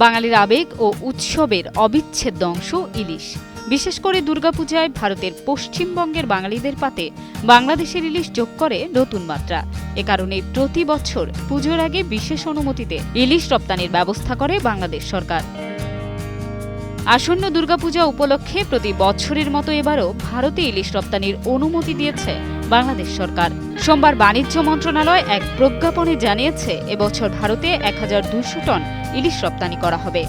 বাঙালির আবেগ ও উৎসবের অবিচ্ছেদ্য অংশ ইলিশ। বিশেষ করে দুর্গাপূজায় ভারতের পশ্চিমবঙ্গের বাঙালিদের পাতে বাংলাদেশের ইলিশ যোগ করে নতুন মাত্রা। এ কারণে প্রতি বছর পুজোর আগে বিশেষ অনুমতিতে ইলিশ রপ্তানির ব্যবস্থা করে বাংলাদেশ সরকার। আসন্ন দুর্গাপূজা উপলক্ষে প্রতি বছরের মতো এবারও ভারতে ইলিশ রপ্তানির অনুমতি দিয়েছে বাংলাদেশ সরকার। সোমবার বাণিজ্য মন্ত্রণালয় এক প্রজ্ঞাপনে জানিয়েছে, এবছর ভারতে 1200 টন ইলিশ রপ্তানি করা হবে।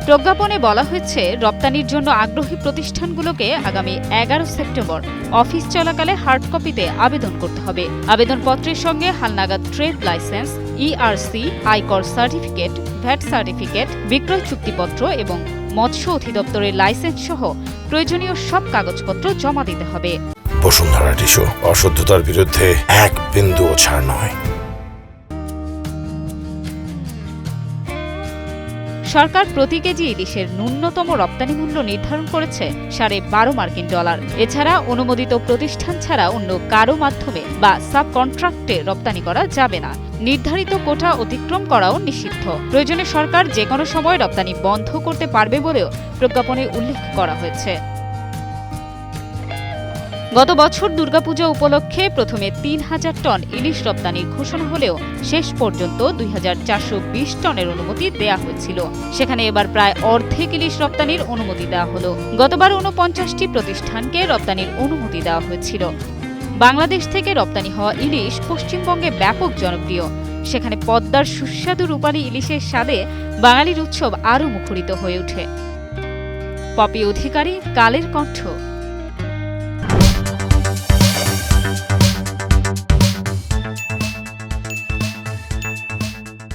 প্রজ্ঞাপনে বলা হয়েছে, রপ্তানির জন্য আগ্রহী প্রতিষ্ঠানগুলোকে আগামী 11 সেপ্টেম্বর অফিস চলাকালে হার্ড কপিতে আবেদন করতে হবে। আবেদনপত্রের সঙ্গে হালনাগাদ ট্রেড লাইসেন্স, ইআরসি, আয়কর সার্টিফিকেট, ভ্যাট সার্টিফিকেট, বিক্রয় চুক্তিপত্র এবং মৎস্য অধিদপ্তরের লাইসেন্স সহ প্রয়োজনীয় সব কাগজপত্র জমা দিতে হবে। বসুন্ধরা টিস্যু, অশুদ্ধতার বিরুদ্ধে এক বিন্দুও ছাড় নয়। সরকার প্রতি কেজি ইলিশের ন্যূনতম রপ্তানি মূল্য নির্ধারণ করেছে $12.5 মার্কিন। এছাড়া অনুমোদিত প্রতিষ্ঠান ছাড়া অন্য কারো মাধ্যমে বা সাব কন্ট্রাক্টে রপ্তানি করা যাবে না। নির্ধারিত কোটা অতিক্রম করাও নিষিদ্ধ। প্রয়োজনে সরকার যে কোনো সময় রপ্তানি বন্ধ করতে পারবে বলেও প্রজ্ঞাপনে উল্লেখ করা হয়েছে। গত বছর দুর্গাপূজা উপলক্ষে প্রথমে 3000 টন ইলিশ রপ্তানির ঘোষণা হলেও শেষ পর্যন্ত 2420 টনের অনুমতি দেয়া হয়েছিল। সেখানে এবার প্রায় অর্ধেক ইলিশ রপ্তানির অনুমতি দেওয়া হলো। গতবার 49টি প্রতিষ্ঠানকে রপ্তানির অনুমতি দেওয়া হয়েছিল। বাংলাদেশ থেকে রপ্তানি হওয়া ইলিশ পশ্চিমবঙ্গে ব্যাপক জনপ্রিয়। সেখানে পদ্মার সুস্বাদু রূপালী ইলিশের স্বাদে বাঙালির উৎসব আরও মুখরিত হয়ে ওঠে। পপি অধিকারী, কালের কণ্ঠ।